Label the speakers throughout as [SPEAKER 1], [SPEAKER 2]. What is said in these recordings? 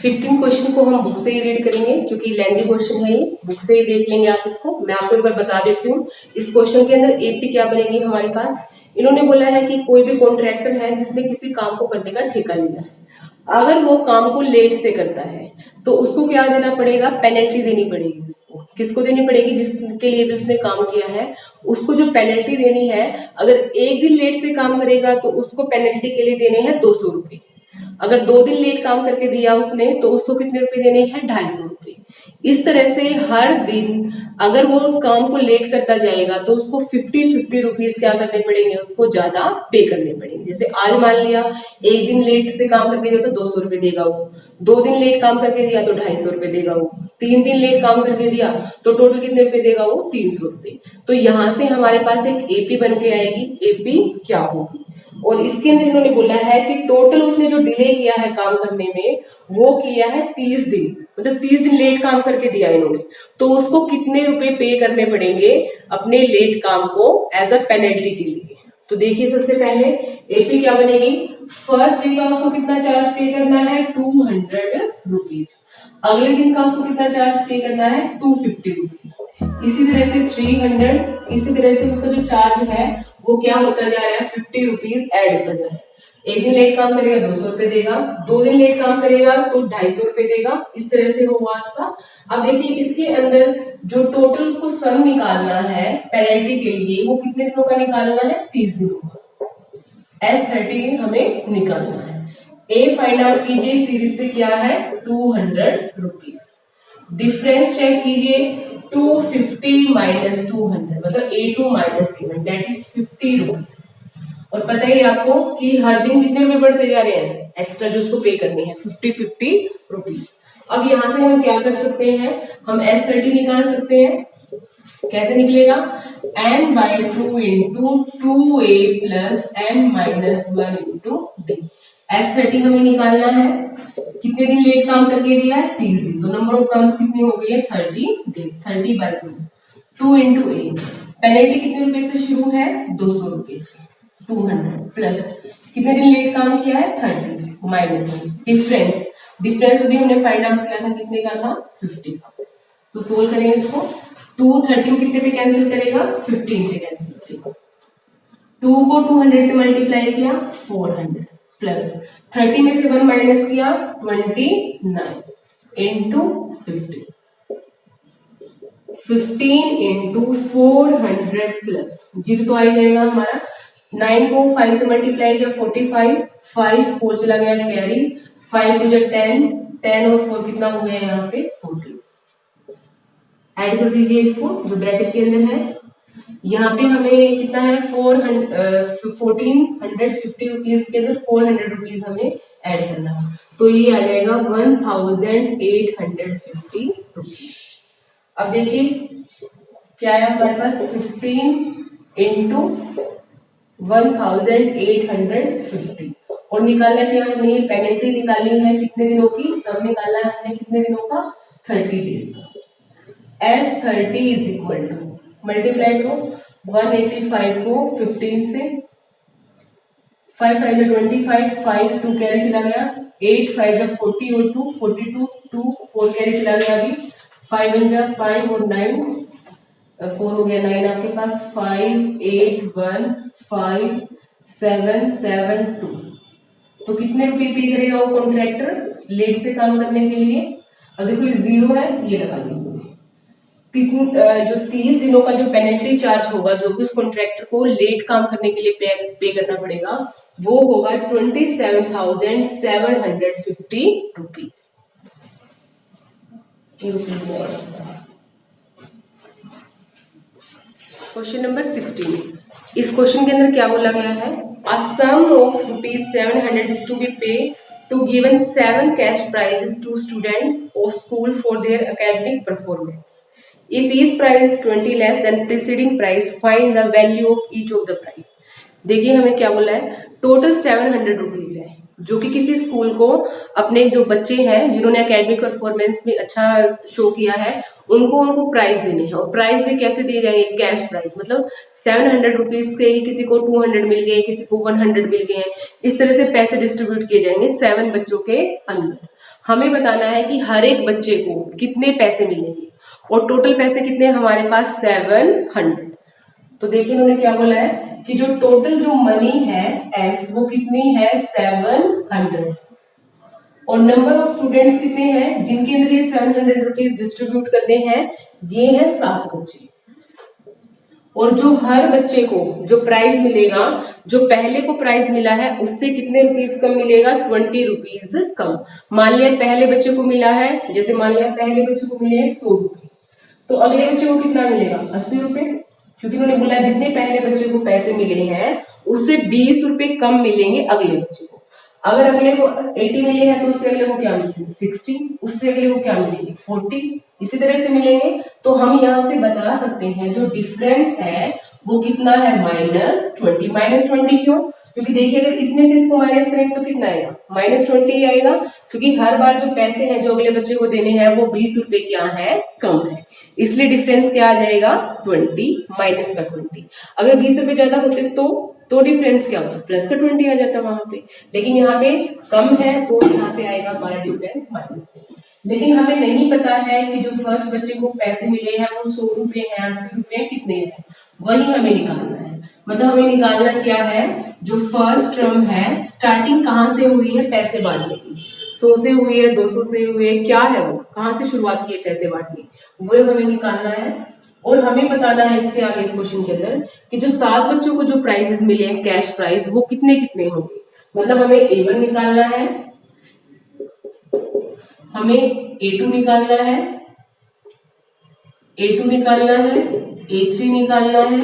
[SPEAKER 1] 15 question को हम book से ही रीड करेंगे क्योंकि लेंथी क्वेश्चन है, ये बुक से ही देख लेंगे आप इसको। मैं आपको एक बार बता देती हूँ इस क्वेश्चन के अंदर एपी क्या बनेगी हमारे पास। इन्होंने बोला है कि कोई भी कॉन्ट्रैक्टर है जिसने किसी काम को करने का ठेका लिया है, अगर वो काम को लेट से करता है तो उसको क्या देना पड़ेगा, पेनल्टी देनी पड़ेगी उसको। किसको देनी पड़ेगी, जिसके लिए भी उसने काम किया है उसको जो पेनल्टी देनी है। अगर एक दिन लेट से काम करेगा तो उसको पेनल्टी के लिए देने हैं 200 रुपए। अगर 2 दिन लेट काम करके दिया उसने तो उसको कितने रुपए देने हैं, 250 रुपए। इस तरह से हर दिन अगर वो काम को लेट करता जाएगा तो उसको 50 रुपीज क्या करने पड़ेंगे, उसको ज्यादा पे करने पड़ेंगे। जैसे आज मान लिया एक दिन लेट से काम करके दिया तो 200 रुपए देगा वो, 2 दिन लेट काम करके दिया तो 250 रुपए देगा वो, 3 दिन लेट काम करके दिया तो टोटल कितने रुपए देगा वो, 300 रुपए। तो यहाँ से हमारे पास एक एपी बन के आएगी। एपी क्या होगी, और इसके अंदर इन्होंने बोला है कि टोटल उसने जो डिले किया है काम करने में वो किया है 30 दिन, मतलब 30 दिन लेट काम करके दिया इन्होंने, तो उसको कितने रुपए पे करने पड़ेंगे अपने लेट काम को एज अ पेनल्टी के लिए। तो देखिए सबसे पहले एपी क्या बनेगी, फर्स्ट डे का उसको कितना चार्ज पे करना है, 200 रुपीज। अगले दिन का उसको कितना चार्ज पे करना है, 250 रुपीज। इसी तरह से 300, इसी तरह से उसका जो चार्ज है वो क्या होता जा रहा है, 50 रुपीज ऐड होता जा रहा है। एक दिन लेट काम करेगा 200 रुपए देगा, 2 दिन लेट काम करेगा तो 250 रुपए देगा। इस तरह से होगा इसका। अब देखिए इसके अंदर जो टोटल उसको सम निकालना है पेनल्टी के लिए वो कितने दिनों का निकालना है, 30 दिनों का। S30 हमें निकालना है। ए फाइंड आउट कीजिए, सीरीज से क्या है, 200 रुपीज। डिफरेंस चेक कीजिए, 250 माइनस 200 मतलब A2 minus A1 that is 50 rupees. और पता ही आपको कि हर दिन कितने रुपए बढ़ते जा रहे हैं एक्स्ट्रा जो उसको पे करनी है, 50 रुपीज। अब यहाँ से हम क्या कर सकते हैं, हम S30 निकाल सकते हैं। कैसे निकलेगा, n/2 into 2a plus n minus 1 into d। S30 हमें निकालना है, कितने दिन लेट काम करके दिया है, 30 दिन। तो नंबर ऑफ टर्म्स कितनी हो गई है, 30 डेज। 30/2 2 इंटू ए। पेनल्टी कितने रुपए से शुरू है, 200 रुपए से। 200 प्लस कितने दिन लेट काम किया है, 30 माइनस डिफरेंस। डिफरेंस भी हमने फाइंड आउट किया था, कितने का था, 50 का। तो सोल्व करेंगे इसको। 230 कितने पे कैंसिल करेगा, 15 पे कैंसिल करेगा। 2 को 200 से मल्टीप्लाई किया 400 प्लस 30 में से 1 माइनस किया 29 इंटू 15 इंटू 400 प्लस 0 तो आ जाएगा हमारा। 9 को 5 से मल्टीप्लाई किया 45, 5 4 चला गया कैरी, 5 टू 10, 10 और 4 कितना हो गया यहाँ पे 40। ऐड कर दीजिए इसको जो ब्रैकेट के अंदर है। यहाँ पे हमें कितना है, 1450 रुपीज के अंदर 400 रुपीज हमें ऐड करना है, तो ये आ जाएगा 1850 रुपीज। अब देखिए क्या है हमारे पास, 15 इंटू 1850 और निकालना क्या है, हमने पेनल्टी निकालनी है कितने दिनों की, सब निकालना है हमने कितने दिनों का, 30 डेज का। S30 is equal to multiply करो 185 को 15 से, 5 5 25, 5 2 कैरी चला गया, 8 5 40 और 2 42, 2 4 कैरी चला गया अभी, 5 5 और 9 4 हो गया 9 आपके पास, 5 8 1 5 7 7 2। तो कितने रुपए पे करेगा वो कॉन्ट्रैक्टर लेट से काम करने के लिए। अब देखो ये 0 है, ये लगा देंगे। जो 30 दिनों का जो पेनल्टी चार्ज होगा जो कि उस कॉन्ट्रैक्टर को लेट काम करने के लिए पे करना पड़ेगा वो होगा 27,750 रुपीज। Question number 16। इस क्वेश्चन के अंदर क्या बोला गया है, a sum of ₹700 is to be pay to given 7 cash prizes to students of school for their academic performance. If each price is 20 less than preceding price, find the value of each of the price। देखिए हमें क्या बोला है, total 700 rupees है जो कि किसी school को अपने जो बच्चे हैं जिन्होंने एकेडमिक परफॉर्मेंस में अच्छा शो किया है उनको प्राइज देने हैं। और प्राइज भी कैसे दिए जाएंगे, कैश प्राइज, मतलब 700 रुपीज के ही किसी को 200 मिल गए, किसी को 100 मिल गए, इस तरह से पैसे डिस्ट्रीब्यूट किए जाएंगे 7 बच्चों के अंदर। हमें बताना है कि हर एक बच्चे को कितने पैसे मिलेंगे, और टोटल पैसे कितने हैं हमारे पास 700। तो देखिए इन्होंने क्या बोला है कि जो टोटल जो मनी है एस वो कितनी है 700, और नंबर ऑफ स्टूडेंट्स कितने हैं जिनके अंदर ये 700 रुपीज डिस्ट्रीब्यूट करने हैं, ये है 7 बच्चे। और जो हर बच्चे को जो प्राइज मिलेगा, जो पहले को प्राइज मिला है उससे कितने रुपीज कम मिलेगा, 20 रुपीज कम। मान लिया पहले बच्चे को मिला है, जैसे मान लिया पहले बच्चे को मिले 100 रुपए, तो अगले बच्चे को कितना मिलेगा 80 रुपए, क्योंकि उन्होंने बोला जितने पहले बच्चे को पैसे मिले हैं उससे 20 रुपए कम मिलेंगे अगले बच्चे को। अगर अगले को 80 मिले हैं तो उससे अगले को क्या मिलेंगे 60, उससे अगले को क्या मिलेंगे 40, इसी तरह से मिलेंगे। तो हम यहाँ से बता सकते हैं जो डिफरेंस है वो कितना है -20। -20 क्यों? क्योंकि देखिए अगर इसमें से इसको माइनस करेंगे तो कितना आएगा -20 ही आएगा, क्योंकि हर बार जो पैसे हैं जो अगले बच्चे को देने हैं वो 20 रुपए क्या है कम है, इसलिए डिफरेंस क्या आ जाएगा 20 माइनस का 20। अगर 20 रुपए ज्यादा होते तो डिफरेंस क्या होता प्लस का 20 आ जाता वहां पे, लेकिन यहाँ पे कम है तो यहाँ पे आएगा हमारा डिफरेंस माइनस। लेकिन हमें नहीं पता है कि जो फर्स्ट बच्चे को पैसे मिले हैं वो 100 रुपए हैं 80 रुपए कितने हैं, वही हमें निकालना है। मतलब हमें निकालना क्या है, जो फर्स्ट टर्म है स्टार्टिंग कहाँ से हुई है पैसे बांटने की, 100 से हुई है 200 से हुई है, क्या है वो कहाँ से शुरुआत की है पैसे बांटने, वो हमें निकालना है। और हमें बताना है इसके आगे इस क्वेश्चन के अंदर कि जो 7 बच्चों को जो प्राइजेस मिले हैं कैश प्राइज वो कितने कितने होंगे। मतलब हमें A1 निकालना है, हमें A2 निकालना है, A2 निकालना है, A3 निकालना है,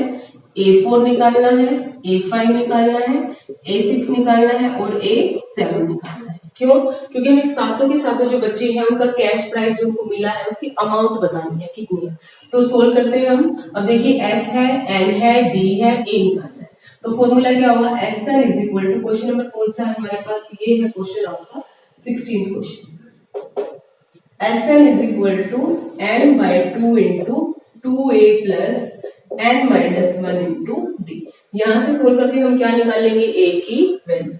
[SPEAKER 1] A4 निकालना है, A5 निकालना है, A6 निकालना है और A7 निकालना है। क्यों? क्योंकि हमें सातों के सातों जो बच्चे हैं उनका कैश प्राइस जो उनको मिला है उसकी अमाउंट बतानी है कितनी है। तो सोल्व करते हैं हम। अब देखिए S है, N है, D है, A निकालना है। तो फॉर्मूला क्या होगा, SN is equal to, question number कौन सा है हमारे पास, ये है क्वेश्चन आपका 16th question. SN is equal to n by 2 into 2a plus n minus 1 into d। यहाँ से सोल्व करके हम क्या निकालेंगे a की वैल्यू।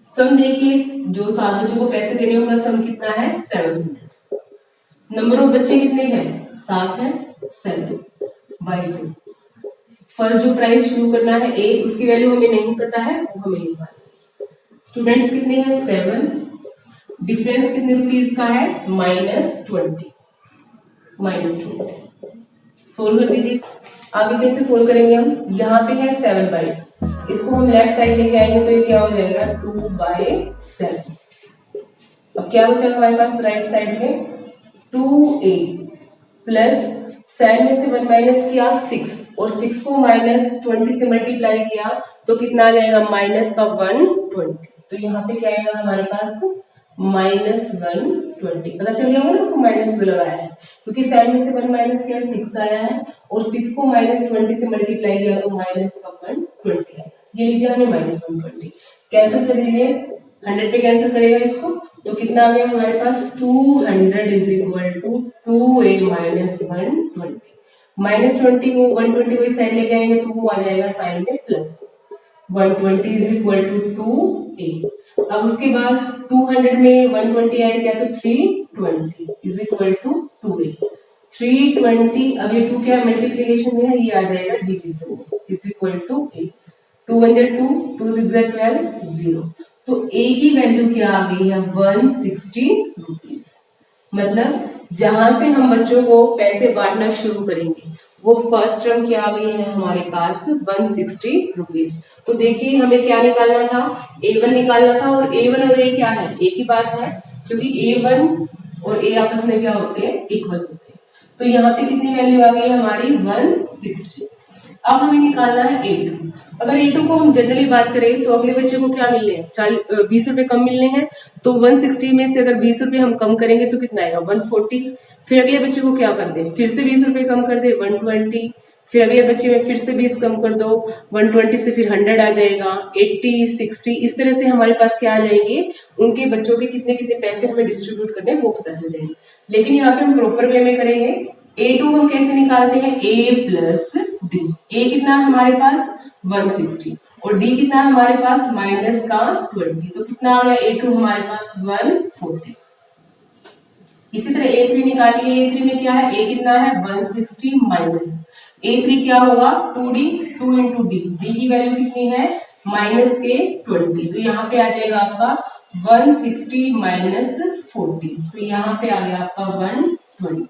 [SPEAKER 1] सम देखिए जो 7 बच्चों को पैसे देने होगा सम कितना है 700। नंबर ऑफ बच्चे कितने हैं 7 है, 7 by 2। फर्स्ट जो प्राइस शुरू करना है a, उसकी वैल्यू हमें नहीं पता है वो हमें निकालना। स्टूडेंट्स कितने हैं 7, डिफरेंस कितने रुपीस का है -20। सोल्व कर दीजिए। आगे कैसे सोल्व करेंगे हम, यहाँ पे है 7 by 2, इसको हम लेफ्ट साइड लेके आएंगे तो ये क्या हो जाएगा 2 by 7। अब क्या बचा हमारे पास राइट साइड में 2a प्लस 7 में से 1 माइनस किया 6, और 6 को -20 से मल्टीप्लाई किया तो कितना आ जाएगा माइनस का 120। तो यहाँ पे क्या आएगा हमारे पास -120। पता चल गया होगा ना, माइनस क्यों लगाया है, क्योंकि 7 में से 1 माइनस किया 6 आया है, और 6 को -20 से मल्टीप्लाई किया तो माइनस का 120 आया। ये लिख दिया हमने -120। कैंसिल कर दीजिए, 100 पे कैंसिल करेगा इसको तो कितना आ गया हमारे पास 200 is equal to 2a minus 120। -20 को 120 को इस साइड लेके आएंगे तो वो आ जाएगा साइन में plus 120 is equal to 2a। अब उसके बाद 200 में 120 ऐड किया तो 320 इज इक्वल टू 2a। 320, अब ये 2 क्या मल्टीप्लिकेशन में है, ये आ जाएगा डिवीजन में, इज इक्वल टू a। 2 1 2, 2 6 12, 0। तो a की वैल्यू क्या आ गई है 160 रुपीज। मतलब जहां से हम बच्चों को पैसे बांटना शुरू करेंगे वो फर्स्ट टर्म क्या आ गई है हमारे पास 160 रुपीज। तो देखिए हमें क्या निकालना था, A1 निकालना था, और A1 और A क्या है, A की बात है, क्योंकि A1 और A आपस में क्या होते हैं इक्वल होते हैं। तो यहाँ पे कितनी वैल्यू आ गई हमारी 160। अब हमें निकालना है A2। अगर A2 को हम जनरली बात करें तो अगले बच्चे को क्या मिलने हैं 20 रुपए कम मिलने हैं, तो 160 में से अगर 20 रुपए हम कम करेंगे तो कितना आएगा 140। फिर अगले बच्चे को क्या कर दे, फिर से 20 रुपए कम कर दे 120, फिर अगले बच्चे में फिर से 20 कम कर दो 120 से फिर 100 आ जाएगा 80 60, इस तरह से हमारे पास क्या आ जाएंगे उनके बच्चों के कितने कितने पैसे हमें डिस्ट्रीब्यूट करने वो पता चल जाएंगे। लेकिन यहाँ पे हम प्रॉपर वे में करेंगे। A2 हम कैसे निकालते हैं, A प्लस D। A कितना है हमारे पास 160 और D कितना है हमारे पास माइनस का 20, तो कितना आ गया A2 हमारे पास 140। इसी तरह A3 निकालिए, A3 में क्या है, A कितना है 160 माइनस A3 क्या होगा 2D, 2 इंटू डी, डी की वैल्यू कितनी है माइनस के 20, तो यहाँ पे आ जाएगा आपका 160 माइनस 40, तो यहाँ पे आ गया आपका 120।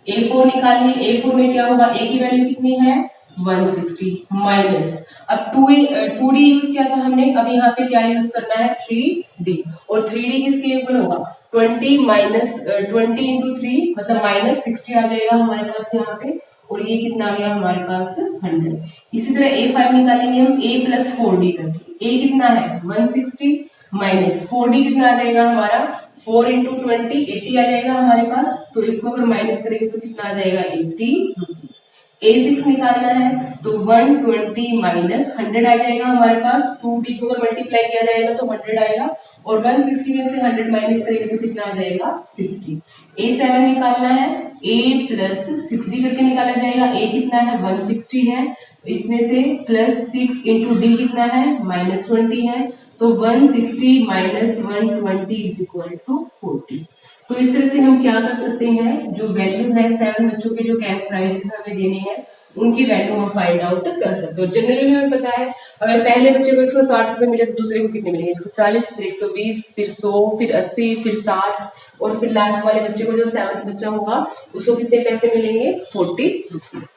[SPEAKER 1] A4 निकालिए, A4 में क्या होगा, A की वैल्यू कितनी है 160 माइनस, अब 2D यूज किया था हमने, अब यहाँ पे क्या यूज करना है 3D, और 3D किसके इक्वल होगा 20 माइनस 20 इंटू 3 मतलब माइनस 60 आ जाएगा हमारे पास यहाँ पे, और ये कितना आ गया हमारे पास 100। इसी तरह A5 निकालेंगे हम A प्लस 4D करके, A कितना है 160 माइनस 4D कितना आ जाएगा हमारा 4 इंटू 20 80 आ जाएगा हमारे पास, तो इसको अगर माइनस करेंगे तो कितना आ जाएगा 80 रुपीज। A6 निकालना है तो 120 माइनस 100 आ जाएगा हमारे पास, 2D को अगर मल्टीप्लाई किया जाएगा तो 100 आएगा, और 160 में से 100 माइनस करेंगे तो कितना आ जाएगा 60। A7 निकालना है, A प्लस 6D करके निकाला जाएगा, A कितना है 160 है, इसमें से प्लस 6 इंटू डी कितना है माइनस 20 है, तो 160 माइनस 120 इज इक्वल टू 40। तो इस तरह से हम क्या कर सकते हैं, जो वैल्यू है 7 बच्चों के जो कैश प्राइसेस हमें देने हैं उनकी वैल्यू हम फाइंड आउट कर सकते हो। जनरली हमें पता है अगर पहले बच्चे को 160 रुपए मिले तो दूसरे को कितने मिलेंगे 140, फिर 120, फिर 100, फिर 80, फिर 60, और फिर लास्ट वाले बच्चे को जो 7th बच्चा होगा उसको कितने पैसे मिलेंगे 40 रुपीज।